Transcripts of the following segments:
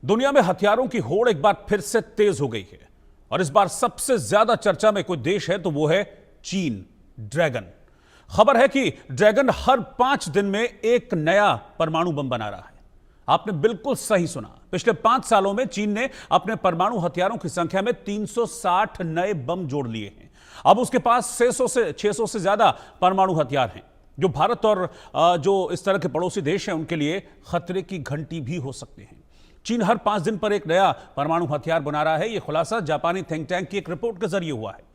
दुनिया में हथियारों की होड़ एक बार फिर से तेज हो गई है और इस बार सबसे ज्यादा चर्चा में कोई देश है तो वो है चीन। ड्रैगन खबर है कि ड्रैगन हर 5 दिन में एक नया परमाणु बम बना रहा है। आपने बिल्कुल सही सुना, पिछले 5 सालों में चीन ने अपने परमाणु हथियारों की संख्या में 360 नए बम जोड़ लिए हैं। अब उसके पास 600 से ज्यादा परमाणु हथियार हैं जो भारत और जो इस तरह के पड़ोसी देश हैं उनके लिए खतरे की घंटी भी हो सकते हैं। चीन हर 5 दिन पर एक नया परमाणु हथियार बना रहा है। यह खुलासा जापानी थिंक टैंक की एक रिपोर्ट के जरिए हुआ है।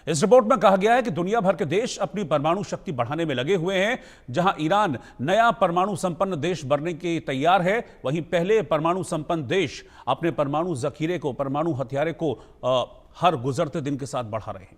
इस रिपोर्ट में कहा गया है कि दुनिया भर के देश अपनी परमाणु शक्ति बढ़ाने में लगे हुए हैं। जहां ईरान नया परमाणु संपन्न देश बनने के तैयार है, वहीं पहले परमाणु संपन्न देश अपने परमाणु जखीरे को, परमाणु हथियारे को हर गुजरते दिन के साथ बढ़ा रहे हैं।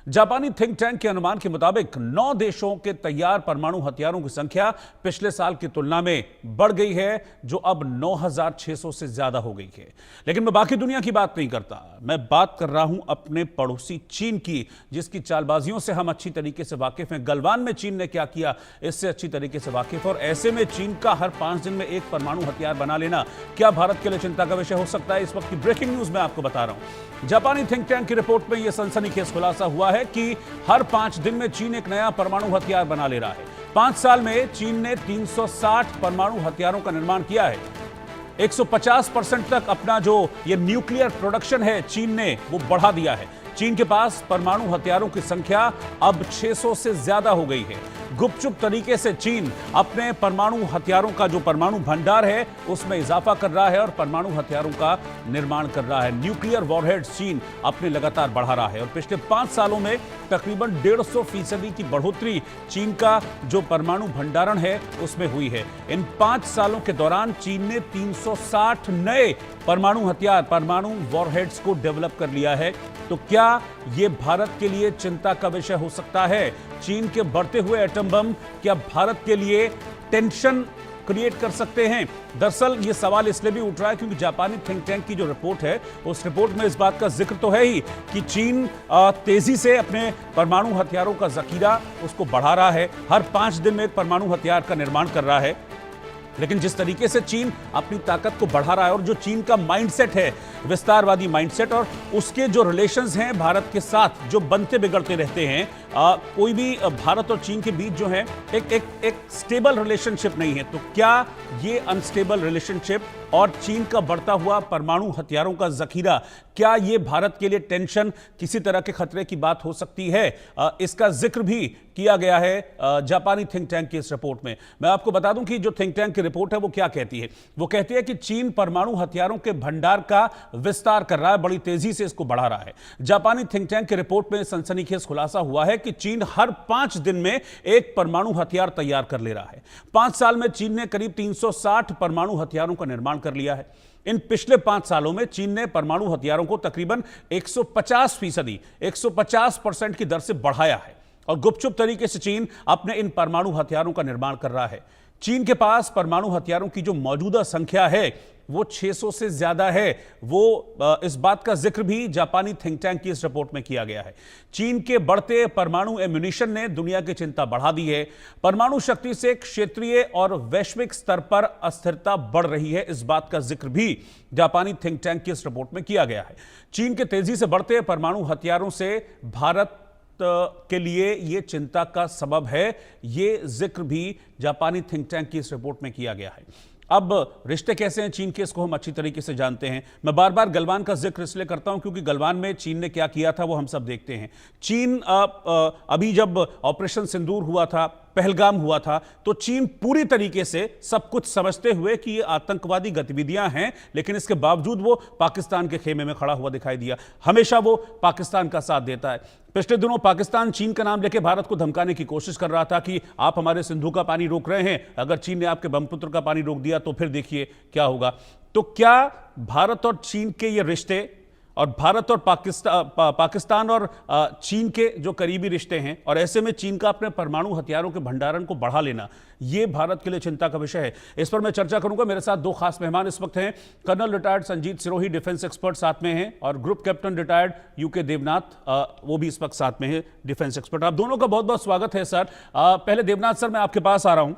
जापानी थिंक टैंक के अनुमान के मुताबिक 9 देशों के तैयार परमाणु हथियारों की संख्या पिछले साल की तुलना में बढ़ गई है, जो अब 9,600 से ज्यादा हो गई है। लेकिन मैं बाकी दुनिया की बात नहीं करता, मैं बात कर रहा हूं अपने पड़ोसी चीन की, जिसकी चालबाजियों से हम अच्छी तरीके से वाकिफ हैं। गलवान में चीन ने क्या किया, इससे अच्छी तरीके से वाकिफ। और ऐसे में चीन का हर 5 दिन में एक परमाणु हथियार बना लेना क्या भारत के लिए चिंता का विषय हो सकता है? इस वक्त की ब्रेकिंग न्यूज में आपको बता रहा हूं। जापानी थिंक टैंक की रिपोर्ट में यह सनसनीखेज खुलासा हुआ है कि हर 5 दिन में चीन एक नया परमाणु हथियार बना ले रहा है। 5 साल में चीन ने 360 परमाणु हथियारों का निर्माण किया है। 150% तक अपना जो ये न्यूक्लियर प्रोडक्शन है चीन ने वो बढ़ा दिया है। चीन के पास परमाणु हथियारों की संख्या अब 600 से ज्यादा हो गई है। गुपचुप तरीके से चीन अपने परमाणु हथियारों का जो परमाणु भंडार है उसमें इजाफा कर रहा है और परमाणु हथियारों का निर्माण कर रहा है। न्यूक्लियर वॉरहेड्स चीन अपने लगातार बढ़ा रहा है और पिछले 5 सालों में तकरीबन 150% की बढ़ोतरी चीन का जो परमाणु भंडारण है उसमें हुई है। इन 5 सालों के दौरान चीन ने 360 नए परमाणु हथियार, परमाणु वॉरहेड्स को डेवलप कर लिया है। तो क्या यह भारत के लिए चिंता का विषय हो सकता है? चीन के बढ़ते हुए एटम बम क्या भारत के लिए टेंशन क्रिएट कर सकते हैं? दरअसल यह सवाल इसलिए भी उठ रहा है क्योंकि जापानी थिंक टैंक की जो रिपोर्ट है उस रिपोर्ट में इस बात का जिक्र तो है ही कि चीन तेजी से अपने परमाणु हथियारों का जखीरा उसको बढ़ा रहा है। हर 5 दिन में एक परमाणु हथियार का निर्माण कर रहा है। लेकिन जिस तरीके से चीन अपनी ताकत को बढ़ा रहा है और जो चीन का माइंडसेट है, विस्तारवादी माइंडसेट, और उसके जो रिलेशंस हैं भारत के साथ जो बनते बिगड़ते रहते हैं, कोई भी भारत और चीन के बीच जो है एक स्टेबल रिलेशनशिप नहीं है। तो क्या ये अनस्टेबल रिलेशनशिप और चीन का बढ़ता हुआ परमाणु हथियारों का जखीरा, क्या ये भारत के लिए टेंशन, किसी तरह के खतरे की बात हो सकती है? इसका जिक्र भी किया गया है जापानी थिंक टैंक की इस रिपोर्ट में। मैं आपको बता दूं कि जो थिंक टैंक की रिपोर्ट है वो क्या कहती है। वो कहती है कि चीन परमाणु हथियारों के भंडार का विस्तार कर रहा है, बड़ी तेजी से इसको बढ़ा रहा है। जापानी थिंक टैंक की रिपोर्ट में सनसनीखेज खुलासा हुआ है कि चीन हर 5 दिन में एक परमाणु हथियार तैयार कर ले रहा है। 5 साल में चीन ने करीब 360 परमाणु हथियारों का निर्माण कर लिया है। इन पिछले 5 सालों में चीन ने परमाणु हथियारों को तकरीबन 150% की दर से बढ़ाया है और गुपचुप तरीके से चीन अपने इन परमाणु हथियारों का निर्माण कर रहा है। चीन के पास परमाणु हथियारों की जो मौजूदा संख्या है वो 600 से ज्यादा है। वो इस बात का जिक्र भी जापानी थिंक टैंक की इस रिपोर्ट में किया गया है। चीन के बढ़ते परमाणु एम्यूनिशन ने दुनिया की चिंता बढ़ा दी है। परमाणु शक्ति से क्षेत्रीय और वैश्विक स्तर पर अस्थिरता बढ़ रही है, इस बात का जिक्र भी जापानी थिंक टैंक की इस रिपोर्ट में किया गया है। चीन के तेजी से बढ़ते परमाणु हथियारों से भारत के लिए यह चिंता का सबब है, यह जिक्र भी जापानी थिंक टैंक की इस रिपोर्ट में किया गया है। अब रिश्ते कैसे हैं चीन के, इसको हम अच्छी तरीके से जानते हैं। मैं बार बार गलवान का जिक्र इसलिए करता हूं क्योंकि गलवान में चीन ने क्या किया था वो हम सब देखते हैं। चीन अभी जब ऑपरेशन सिंदूर हुआ था, पहलगाम हुआ था, तो चीन पूरी तरीके से सब कुछ समझते हुए कि ये आतंकवादी गतिविधियां हैं, लेकिन इसके बावजूद वो पाकिस्तान के खेमे में खड़ा हुआ दिखाई दिया। हमेशा वो पाकिस्तान का साथ देता है। पिछले दिनों पाकिस्तान चीन का नाम लेकर भारत को धमकाने की कोशिश कर रहा था कि आप हमारे सिंधु का पानी रोक रहे हैं, अगर चीन ने आपके ब्रह्मपुत्र का पानी रोक दिया तो फिर देखिए क्या होगा। तो क्या भारत और चीन के ये रिश्ते और भारत और पाकिस्तान और चीन के जो करीबी रिश्ते हैं, और ऐसे में चीन का अपने परमाणु हथियारों के भंडारण को बढ़ा लेना, यह भारत के लिए चिंता का विषय है। इस पर मैं चर्चा करूंगा। मेरे साथ 2 खास मेहमान इस वक्त हैं। Colonel retired Sanjeet Sirohi, defence expert साथ में हैं, और group captain retired UK Devnath, वो भी इस वक्त साथ में है, डिफेंस एक्सपर्ट। आप दोनों का बहुत बहुत स्वागत है सर। पहले देवनाथ सर, मैं आपके पास आ रहा हूं।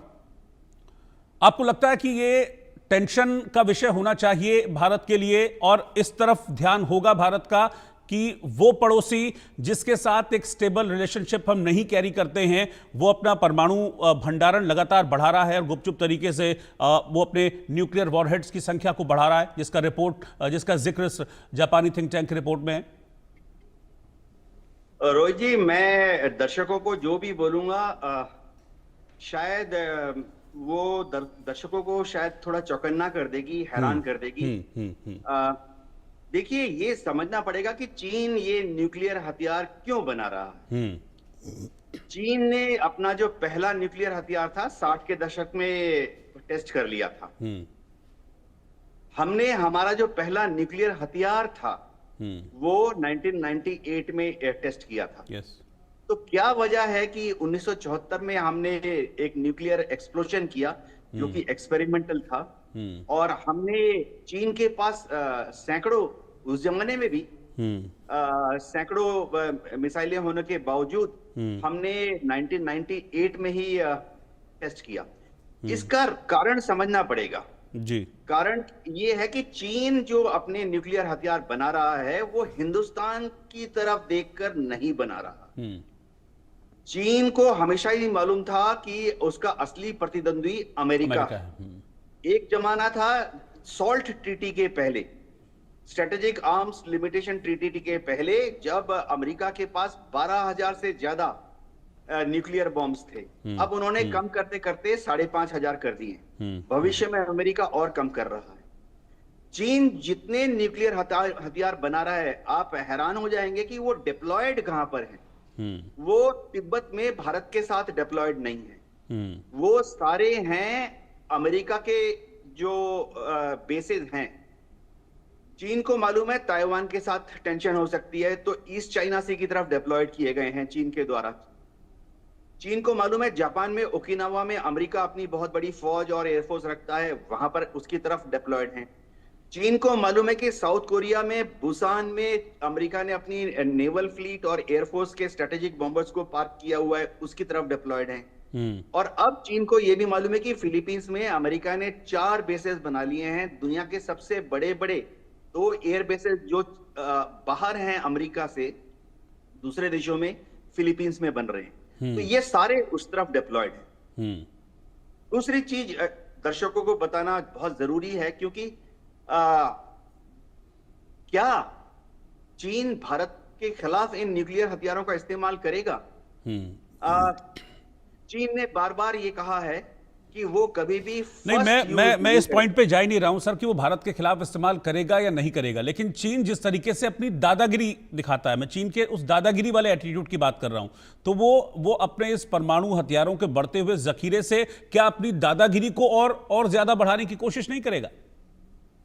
आपको लगता है कि ये टेंशन का विषय होना चाहिए भारत के लिए, और इस तरफ ध्यान होगा भारत का कि वो पड़ोसी जिसके साथ एक स्टेबल रिलेशनशिप हम नहीं कैरी करते हैं, वो अपना परमाणु भंडारण लगातार बढ़ा रहा है और गुपचुप तरीके से वो अपने न्यूक्लियर वॉरहेड्स की संख्या को बढ़ा रहा है, जिसका जिक्र जापानी थिंक टैंक रिपोर्ट में है। रोहित जी, मैं दर्शकों को जो भी बोलूंगा शायद वो दर्शकों को शायद थोड़ा चौकन्ना कर देगी, हैरान कर देगी। देखिए, ये समझना पड़ेगा कि चीन ये न्यूक्लियर हथियार क्यों बना रहा है। चीन ने अपना जो पहला न्यूक्लियर हथियार था 60 के दशक में टेस्ट कर लिया था। हमने हमारा जो पहला न्यूक्लियर हथियार था वो 1998 में टेस्ट किया था। तो क्या वजह है कि 1974 में हमने एक न्यूक्लियर एक्सप्लोजन किया जो कि एक्सपेरिमेंटल था, और हमने चीन के पास सैकड़ों, उस जमाने में भी सैकड़ों मिसाइलें होने के बावजूद हमने 1998 में ही टेस्ट किया। इसका कारण समझना पड़ेगा जी। कारण ये है कि चीन जो अपने न्यूक्लियर हथियार बना रहा है वो हिंदुस्तान की तरफ देखकर नहीं बना रहा। चीन को हमेशा ही मालूम था कि उसका असली प्रतिद्वंदी अमेरिका है। एक जमाना था सॉल्ट ट्रीटी के पहले, स्ट्रेटेजिक आर्म्स लिमिटेशन ट्रीटी के पहले, जब अमेरिका के पास 12,000 से ज्यादा न्यूक्लियर बॉम्ब्स थे। अब उन्होंने कम करते करते 5,500 कर दिए। भविष्य में अमेरिका और कम कर रहा है। चीन जितने न्यूक्लियर हथियार बना रहा है, आप हैरान हो जाएंगे कि वो डिप्लॉयड कहां पर है। वो तिब्बत में भारत के साथ डिप्लॉयड नहीं है। वो सारे हैं अमेरिका के जो बेसेस हैं। चीन को मालूम है ताइवान के साथ टेंशन हो सकती है, तो ईस्ट चाइना सी की तरफ डिप्लॉयड किए गए हैं चीन के द्वारा। चीन को मालूम है जापान में ओकिनावा में अमेरिका अपनी बहुत बड़ी फौज और एयरफोर्स रखता है, वहां पर उसकी तरफ डिप्लॉयड हैं। चीन को मालूम है कि साउथ कोरिया में बुसान में अमेरिका ने अपनी नेवल फ्लीट और एयरफोर्स के स्ट्रेटेजिक बॉम्बर्स को पार्क किया हुआ है, उसकी तरफ डिप्लॉयड हैं। और अब चीन को यह भी मालूम है कि फिलीपींस में अमेरिका ने 4 बेसेस बना लिए हैं। दुनिया के सबसे बड़े बड़े 2 एयर बेसेस जो बाहर हैं अमेरिका से दूसरे देशों में, फिलीपींस में बन रहे हैं। तो ये सारे उस तरफ डिप्लॉयड हैं। दूसरी चीज दर्शकों को बताना बहुत जरूरी है, क्योंकि क्या चीन भारत के खिलाफ इन न्यूक्लियर हथियारों का इस्तेमाल करेगा? चीन ने बार बार ये कहा है कि वो कभी भी नहीं, मैं इस पॉइंट पे जा ही नहीं रहा हूं सर कि वो भारत के खिलाफ इस्तेमाल करेगा या नहीं करेगा, लेकिन चीन जिस तरीके से अपनी दादागिरी दिखाता है, मैं चीन के उस दादागिरी वाले एटीट्यूड की बात कर रहा हूं, तो वो अपने इस परमाणु हथियारों के बढ़ते हुए जखीरे से क्या अपनी दादागिरी को और ज्यादा बढ़ाने की कोशिश नहीं करेगा?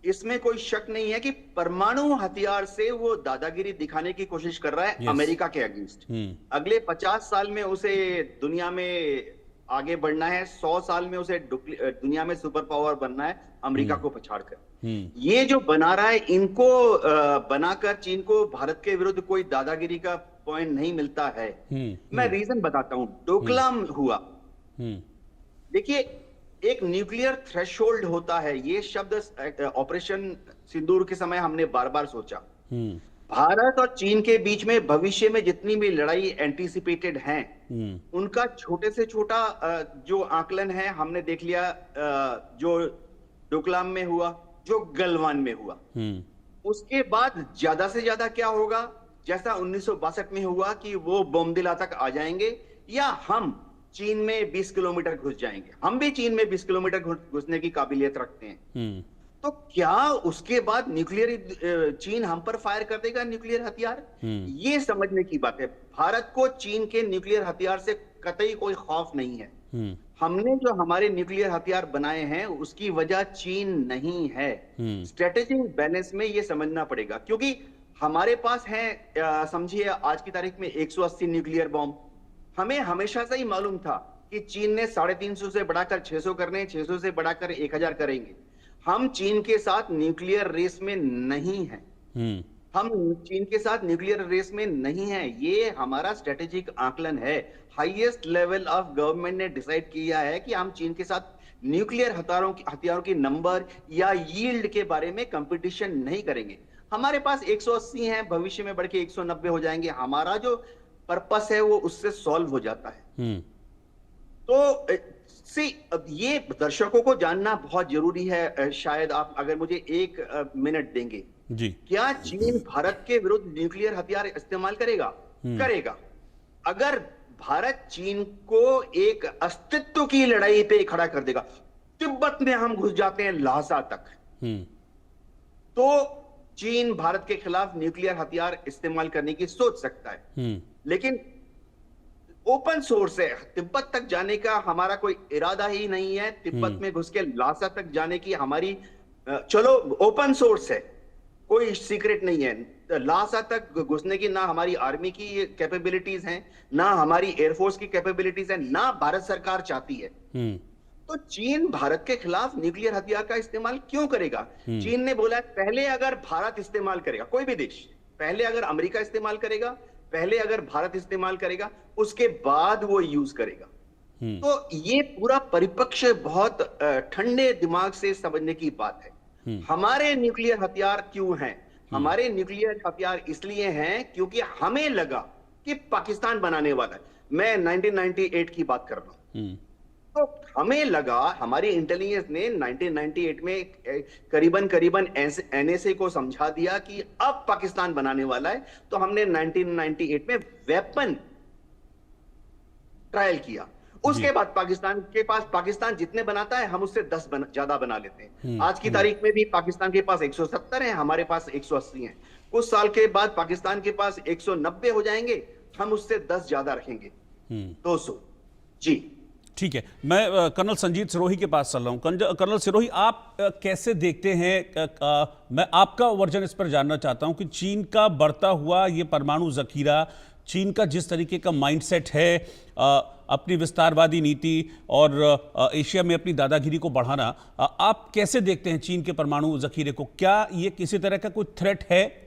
इसमें कोई शक नहीं है कि परमाणु हथियार से वो दादागिरी दिखाने की कोशिश कर रहा है अमेरिका के अगेंस्ट। अगले 50 साल में उसे दुनिया में आगे बढ़ना है, 100 साल में उसे दुनिया में सुपर पावर बनना है अमेरिका को पछाड़कर। ये जो बना रहा है, इनको बनाकर चीन को भारत के विरुद्ध कोई दादागिरी का पॉइंट नहीं मिलता है। मैं रीजन बताता हूं। डोकलाम हुआ, देखिए एक न्यूक्लियर थ्रेशोल्ड होता है। ये शब्द ऑपरेशन सिंदूर के समय हमने बार बार सोचा। भारत और चीन के बीच में भविष्य में जितनी भी लड़ाई एंटीसिपेटेड हैं, उनका छोटे से छोटा जो आकलन है हमने देख लिया, जो डोकलाम में हुआ, जो गलवान में हुआ। उसके बाद ज्यादा से ज्यादा क्या होगा, जैसा 1962 में हुआ कि वो बोमदिला तक आ जाएंगे, या हम चीन में 20 किलोमीटर घुस जाएंगे। हम भी चीन में 20 किलोमीटर घुसने की काबिलियत रखते हैं। तो क्या उसके बाद न्यूक्लियर चीन हम पर फायर कर देगा न्यूक्लियर हथियार? ये समझने की बात है। भारत को चीन के न्यूक्लियर हथियार से कतई कोई खौफ नहीं है। हमने जो हमारे न्यूक्लियर हथियार बनाए हैं उसकी वजह चीन नहीं है। स्ट्रेटेजिक बैलेंस में ये समझना पड़ेगा, क्योंकि हमारे पास है, समझिए आज की तारीख में 180 न्यूक्लियर बॉम्ब। हमें हमेशा से ही मालूम था कि चीन ने 350 से बढ़ाकर 600 करने, 600 से बढ़ाकर 1000 करेंगे। हम चीन के साथ न्यूक्लियर रेस में नहीं हैं। हम चीन के साथ न्यूक्लियर रेस में नहीं हैं। ये हमारा स्ट्रेटेजिक आकलन है। हाईएस्ट लेवल ऑफ गवर्नमेंट ने डिसाइड किया है कि हम चीन के साथ न्यूक्लियर हथियारों की नंबर या यील्ड के बारे में कंपटीशन नहीं करेंगे। हमारे पास 180 हैं, भविष्य में बढ़ के 190 हो जाएंगे। हमारा जो पर्पस है वो उससे सॉल्व हो जाता है। तो सी अब ये दर्शकों को जानना बहुत जरूरी है। शायद आप अगर मुझे 1 मिनट देंगे जी। क्या चीन भारत के विरुद्ध न्यूक्लियर हथियार इस्तेमाल करेगा? करेगा। अगर भारत चीन को एक अस्तित्व की लड़ाई पे खड़ा कर देगा, तिब्बत में हम घुस जाते हैं लासा तक, तो चीन भारत के खिलाफ न्यूक्लियर हथियार इस्तेमाल करने की सोच सकता है। लेकिन ओपन सोर्स है, तिब्बत तक जाने का हमारा कोई इरादा ही नहीं है। तिब्बत में घुस के लासा तक जाने की हमारी चलो ओपन सोर्स है, कोई सीक्रेट नहीं है। लासा तक घुसने की ना हमारी आर्मी की कैपेबिलिटीज हैं, ना हमारी एयरफोर्स की कैपेबिलिटीज हैं, ना भारत सरकार चाहती है। तो चीन भारत के खिलाफ न्यूक्लियर हथियार का इस्तेमाल क्यों करेगा? चीन ने बोला पहले अगर भारत इस्तेमाल करेगा, कोई भी देश, पहले अगर अमेरिका इस्तेमाल करेगा, पहले अगर भारत इस्तेमाल करेगा, उसके बाद वो यूज करेगा। तो ये पूरा परिपक्ष बहुत ठंडे दिमाग से समझने की बात है। हमारे न्यूक्लियर हथियार क्यों हैं? हमारे न्यूक्लियर हथियार इसलिए हैं क्योंकि हमें लगा कि पाकिस्तान बनाने वाला है। मैं 1998 की बात कर रहा हूं। तो हमें लगा, हमारी इंटेलिजेंस ने 1998 में करीबन एनएसए को समझा दिया कि अब पाकिस्तान बनाने वाला है। तो हमने 1998 में वेपन ट्रायल किया। उसके बाद पाकिस्तान जितने बनाता है हम उससे 10 ज्यादा बना लेते हैं। आज की तारीख में भी पाकिस्तान के पास 170 है, हमारे पास 180 है। कुछ साल के बाद पाकिस्तान के पास 190 हो जाएंगे, हम उससे 10 ज्यादा रखेंगे, 200। जी ठीक है, मैं कर्नल संजीत सिरोही के पास चल रहा हूं। कर्नल सिरोही, आप कैसे देखते हैं, मैं आपका वर्जन इस पर जानना चाहता हूं कि चीन का बढ़ता हुआ ये परमाणु जखीरा, चीन का जिस तरीके का माइंडसेट है, अपनी विस्तारवादी नीति और एशिया में अपनी दादागिरी को बढ़ाना, आप कैसे देखते हैं चीन के परमाणु जखीरे को? क्या ये किसी तरह का कोई थ्रेट है?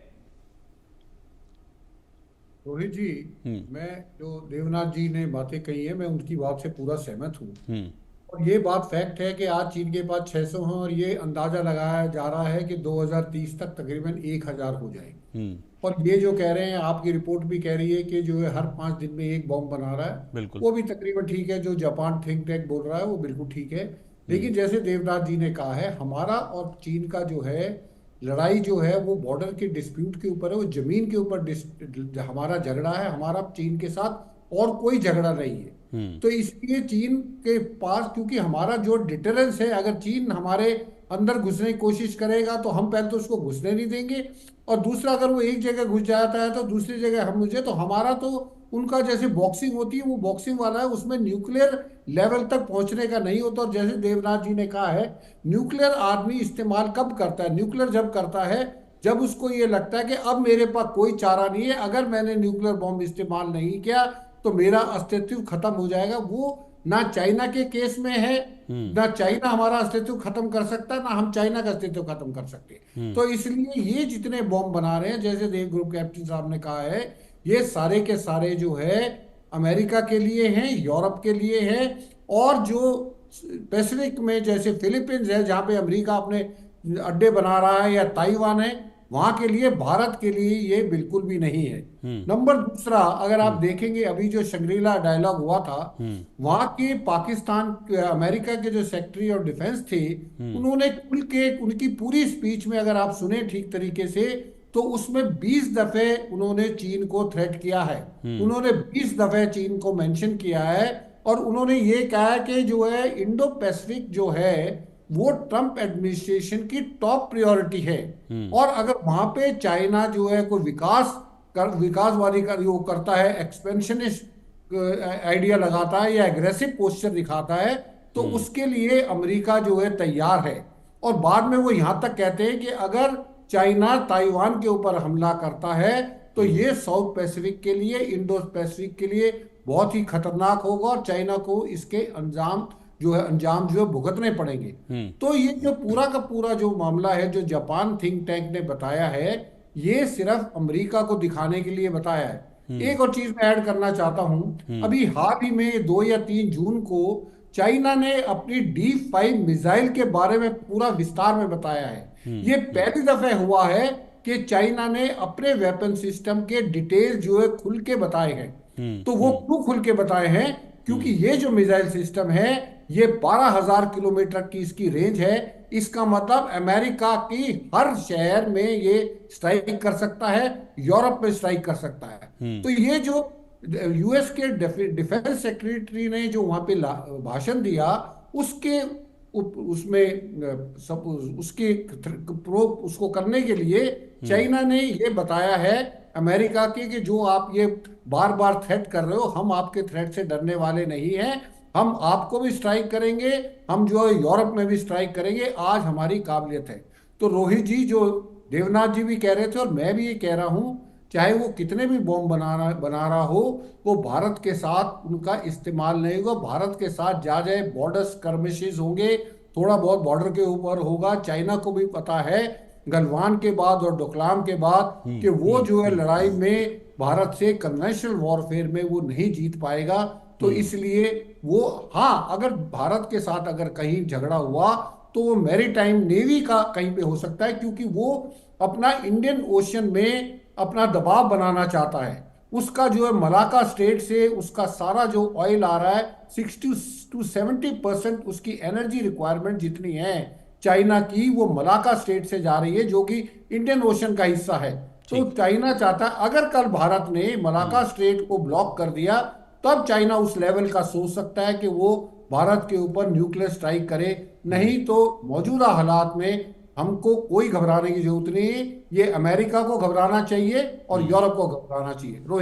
रोहित जी, मैं जो देवनाथ जी ने बातें कही है, मैं उनकी बात से पूरा सहमत हूँ। और ये बात फैक्ट है कि आज चीन के पास 600 हैं और ये अंदाजा लगाया जा रहा है कि 2030 तक तकरीबन 1000 हो जाएंगे। और ये जो कह रहे हैं, आपकी रिपोर्ट भी कह रही है कि जो है हर 5 दिन में एक बॉम्ब बना रहा है, वो भी तकरीबन ठीक है। जो जापान थिंक टैंक बोल रहा है वो बिल्कुल ठीक है। लेकिन जैसे देवनाथ जी ने कहा है, हमारा और चीन का जो है लड़ाई जो है वो बॉर्डर के डिस्प्यूट के ऊपर है, वो जमीन के ऊपर हमारा झगड़ा है, हमारा चीन के साथ और कोई झगड़ा नहीं है। तो इसलिए चीन के पास, क्योंकि हमारा जो डिटरेंस है, अगर चीन हमारे अंदर घुसने की कोशिश करेगा तो हम पहले तो उसको घुसने नहीं देंगे, और दूसरा अगर वो एक जगह घुस जाता है तो दूसरी जगह हम घुसे, तो हमारा तो उनका जैसे बॉक्सिंग होती है वो बॉक्सिंग वाला है, उसमें न्यूक्लियर लेवल तक पहुंचने का नहीं होता। और जैसे देवनाथ जी ने कहा है, न्यूक्लियर आदमी इस्तेमाल कब करता है? न्यूक्लियर जब करता है जब उसको ये लगता है कि अब मेरे पास कोई चारा नहीं है, अगर मैंने न्यूक्लियर बॉम्ब इस्तेमाल नहीं किया तो मेरा अस्तित्व खत्म हो जाएगा। वो ना चाइना के केस में है, ना चाइना हमारा अस्तित्व खत्म कर सकता है, ना हम चाइना का अस्तित्व खत्म कर सकते। तो इसलिए ये जितने बॉम्ब बना रहे हैं, जैसे देव ग्रुप कैप्टन साहब ने कहा है, ये सारे के सारे जो है अमेरिका के लिए हैं, यूरोप के लिए है, और जो पैसिफिक में जैसे फिलीपींस है जहां पे अमेरिका अपने अड्डे बना रहा है, या ताइवान है, वहां के लिए, भारत के लिए ये बिल्कुल भी नहीं है। नंबर दूसरा, अगर आप देखेंगे अभी जो शंग्रीला डायलॉग हुआ था, वहां के पाकिस्तान अमेरिका के जो सेक्रेटरी ऑफ डिफेंस थे, उन्होंने उनकी पूरी स्पीच में अगर आप सुने ठीक तरीके से, तो उसमें 20 दफे उन्होंने चीन को थ्रेट किया है। उन्होंने 20 दफे चीन को मेंशन किया है, और उन्होंने ये कहा कि जो है इंडो पैसिफिक जो है वो ट्रंप एडमिनिस्ट्रेशन की टॉप प्रायोरिटी है। और अगर वहां पे चाइना जो है कोई विकासवादी वो करता है, एक्सपेंशनिस्ट आइडिया लगाता है या एग्रेसिव पोस्चर दिखाता है, तो उसके लिए अमेरिका जो है तैयार है। और बाद में वो यहां तक कहते हैं कि अगर चाइना ताइवान के ऊपर हमला करता है तो ये साउथ पैसिफिक के लिए, इंडो पैसिफिक के लिए बहुत ही खतरनाक होगा, और चाइना को इसके अंजाम जो है भुगतने पड़ेंगे। तो ये जो पूरा का पूरा जो मामला है, जो जापान थिंक टैंक ने बताया है, ये सिर्फ अमेरिका को दिखाने के लिए बताया है। एक और चीज मैं ऐड करना चाहता हूं, अभी हाल ही में 2 या 3 जून को चाइना ने अपनी D5 मिसाइल के बारे में पूरा विस्तार में बताया है। ये पहली दफे हुआ है कि चाइना ने अपने वेपन सिस्टम के डिटेल जो है खुल के बताए हैं। तो वो क्यों खुल के बताए हैं? क्योंकि ये जो मिसाइल सिस्टम है ये 12,000 किलोमीटर की इसकी रेंज है। इसका मतलब अमेरिका की हर शहर में ये स्ट्राइक कर सकता है, यूरोप में स्ट्राइक कर सकता है। तो ये जो यूएस के डिफेंस सेक्रेटरी ने जो वहां पे भाषण दिया उसके उसमें सब उसके उसको करने के लिए चाइना ने ये बताया है अमेरिका के कि जो आप ये बार बार थ्रेट कर रहे हो, हम आपके थ्रेट से डरने वाले नहीं हैं, हम आपको भी स्ट्राइक करेंगे, हम जो है यूरोप में भी स्ट्राइक करेंगे, आज हमारी काबिलियत है। तो रोहित जी, जो देवनाथ जी भी कह रहे थे और मैं भी ये कह रहा हूं, चाहे वो कितने भी बॉम्ब बना रहा हो, वो भारत के साथ उनका इस्तेमाल नहीं होगा। भारत के साथ जा जाए बॉर्डर स्कर्मिशेस होंगे, थोड़ा बहुत बॉर्डर के ऊपर होगा। चाइना को भी पता है गलवान के बाद और डोकलाम के बाद कि वो जो है लड़ाई में भारत से कन्वेंशनल वॉरफेयर में वो नहीं जीत पाएगा। तो इसलिए वो, हाँ, अगर भारत के साथ अगर कहीं झगड़ा हुआ तो वो मैरीटाइम नेवी का कहीं पे हो सकता है, क्योंकि वो अपना इंडियन ओशन में अपना दबाव बनाना चाहता है। उसका जो है मलाका स्टेट से उसका सारा जो ऑयल आ रहा है 60 to 70% उसकी एनर्जी रिक्वायरमेंट जितनी है चाइना की, वो मलाका स्टेट से जा रही है जो कि इंडियन ओशन का हिस्सा है। तो चाइना चाहता है अगर कल भारत ने मलाका स्टेट को ब्लॉक कर दिया तब चाइना उस लेवल का सोच सकता है कि वो भारत के ऊपर न्यूक्लियर स्ट्राइक करे। नहीं तो मौजूदा हालात में हमको कोई घबराने की जरूरत नहीं है। ये अमेरिका को घबराना चाहिए और यूरोप को घबराना चाहिए।